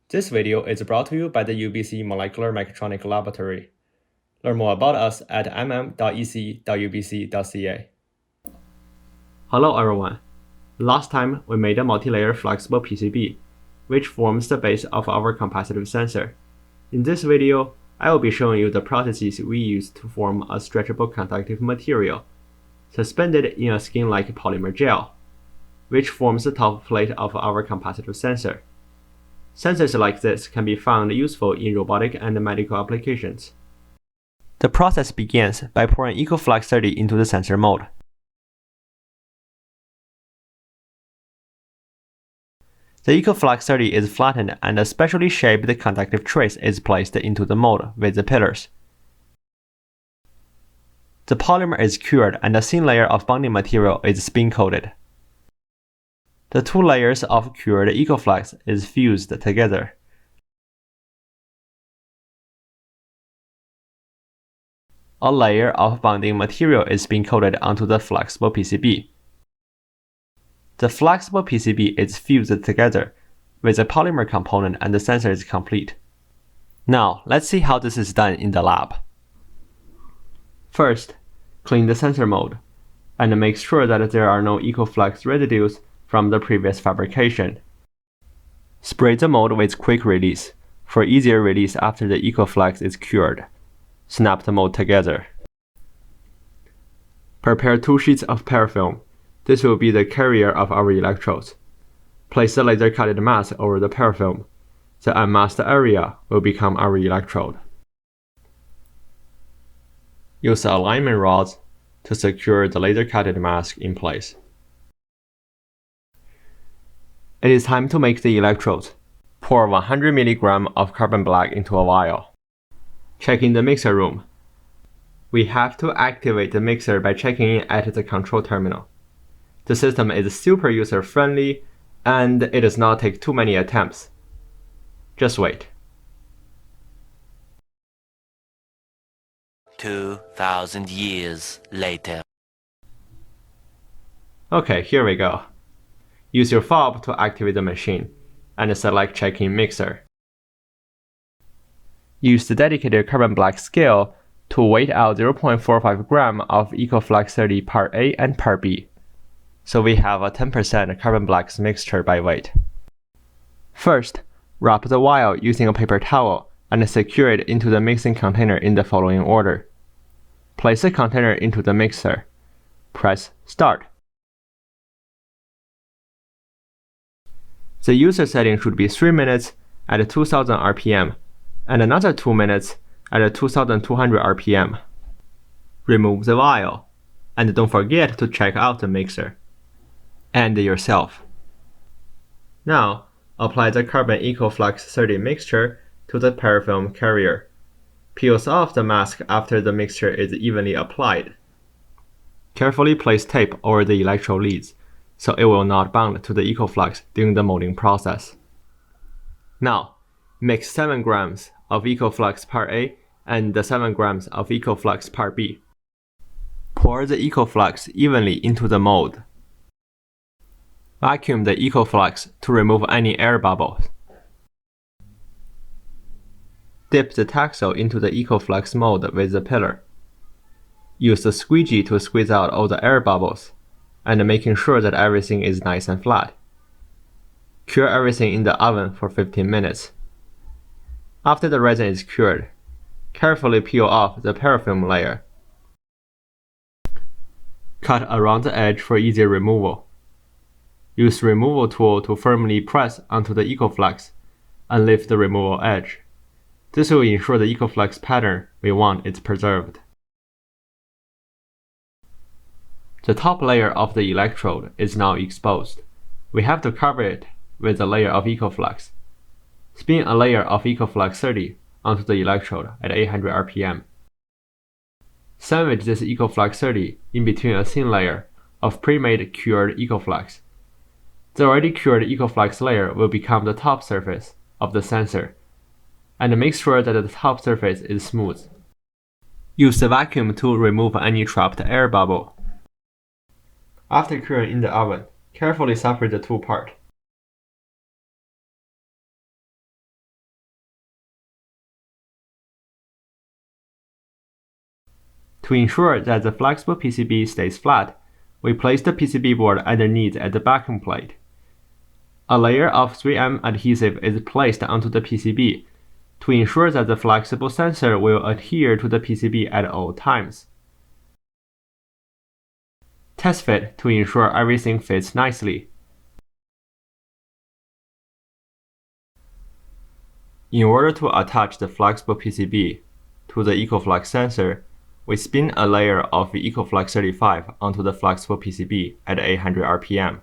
This video is brought to you by the UBC Molecular Mechatronics Laboratory. Learn more about us at mm.ece.ubc.ca. Hello everyone. Last time we made a multi-layer flexible PCB, which forms the base of our capacitive sensor. In this video, I will be showing you the processes we use to form a stretchable conductive material, suspended in a skin-like polymer gel, which forms the top plate of our capacitive sensor. Sensors like this can be found useful in robotic and medical applications. The process begins by pouring EcoFlux 30 into the sensor mold. The EcoFlux 30 is flattened and a specially shaped conductive trace is placed into the mold with the pillars. The polymer is cured and a thin layer of bonding material is spin-coated. The two layers of cured EcoFlux is fused together. A layer of bonding material is spin-coated onto the flexible PCB. The flexible PCB is fused together with the polymer component and the sensor is complete. Now, let's see how this is done in the lab. First, clean the sensor mold and make sure that there are no EcoFlux residues from the previous fabrication. Spray the mold with quick release for easier release after the EcoFlux is cured. Snap the mold together. Prepare 2 sheets of parafilm. This will be the carrier of our electrodes. Place the laser-cutted mask over the parafilm. The unmasked area will become our electrode. Use the alignment rods to secure the laser-cutted mask in place. It is time to make the electrodes. Pour 100 mg of carbon black into a vial. Check in the mixer room. We have to activate the mixer by checking in at the control terminal. The system is super user-friendly and it does not take too many attempts. Just wait. 2,000 years later. Okay, here we go. Use your fob to activate the machine and select Check-in Mixer. Use the dedicated carbon black scale to weigh out 0.45 gram of EcoFlux 30 Part A and Part B. So we have a 10% carbon black mixture by weight. First, wrap the vial using a paper towel and secure it into the mixing container in the following order. Place the container into the mixer. Press Start. The user setting should be 3 minutes at 2000 RPM and another 2 minutes at 2200 RPM. Remove the vial and don't forget to check out the mixer and yourself. Now, apply the carbon EcoFlux 30 mixture to the parafilm carrier. Peel off the mask after the mixture is evenly applied. Carefully place tape over the electrode leads so it will not bond to the EcoFlux during the molding process. Now, mix 7 grams of EcoFlux Part A and 7 grams of EcoFlux Part B. Pour the EcoFlux evenly into the mold. Vacuum the EcoFlux to remove any air bubbles. Dip the taxol into the EcoFlux mold with the pillar. Use the squeegee to squeeze out all the air bubbles, and making sure that everything is nice and flat. Cure everything in the oven for 15 minutes. After the resin is cured, carefully peel off the parafilm layer. Cut around the edge for easier removal. Use the removal tool to firmly press onto the EcoFlux and lift the removal edge. This will ensure the EcoFlux pattern we want is preserved. The top layer of the electrode is now exposed. We have to cover it with a layer of EcoFlux. Spin a layer of EcoFlux 30 onto the electrode at 800 RPM. Sandwich this EcoFlux 30 in between a thin layer of premade cured EcoFlux. The already cured EcoFlux layer will become the top surface of the sensor, and make sure that the top surface is smooth. Use the vacuum to remove any trapped air bubble. After curing in the oven, carefully separate the two parts. To ensure that the flexible PCB stays flat, we place the PCB board underneath at the backing plate. A layer of 3M adhesive is placed onto the PCB to ensure that the flexible sensor will adhere to the PCB at all times. Test fit to ensure everything fits nicely. In order to attach the flexible PCB to the EcoFlex sensor, we spin a layer of EcoFlex 35 onto the flexible PCB at 800 RPM.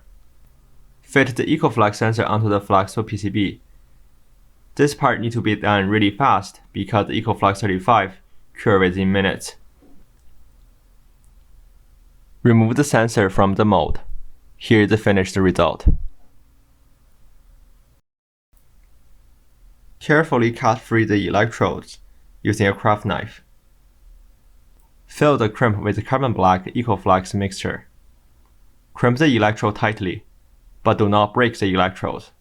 Fit the EcoFlex sensor onto the flexible PCB. This part needs to be done really fast because the EcoFlex 35 cures within minutes. Remove the sensor from the mold. Here is the finished result. Carefully cut free the electrodes using a craft knife. Fill the crimp with carbon black EcoFlex mixture. Crimp the electrode tightly, but do not break the electrodes.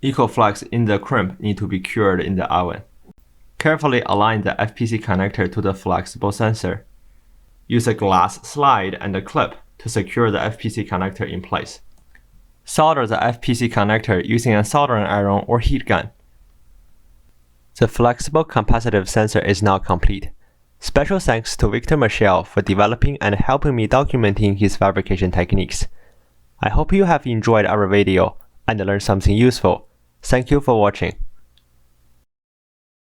EcoFlex in the crimp need to be cured in the oven. Carefully align the FPC connector to the flexible sensor. Use a glass slide and a clip to secure the FPC connector in place. Solder the FPC connector using a soldering iron or heat gun. The flexible capacitive sensor is now complete. Special thanks to Victor Michel for developing and helping me documenting his fabrication techniques. I hope you have enjoyed our video and learned something useful. Thank you for watching.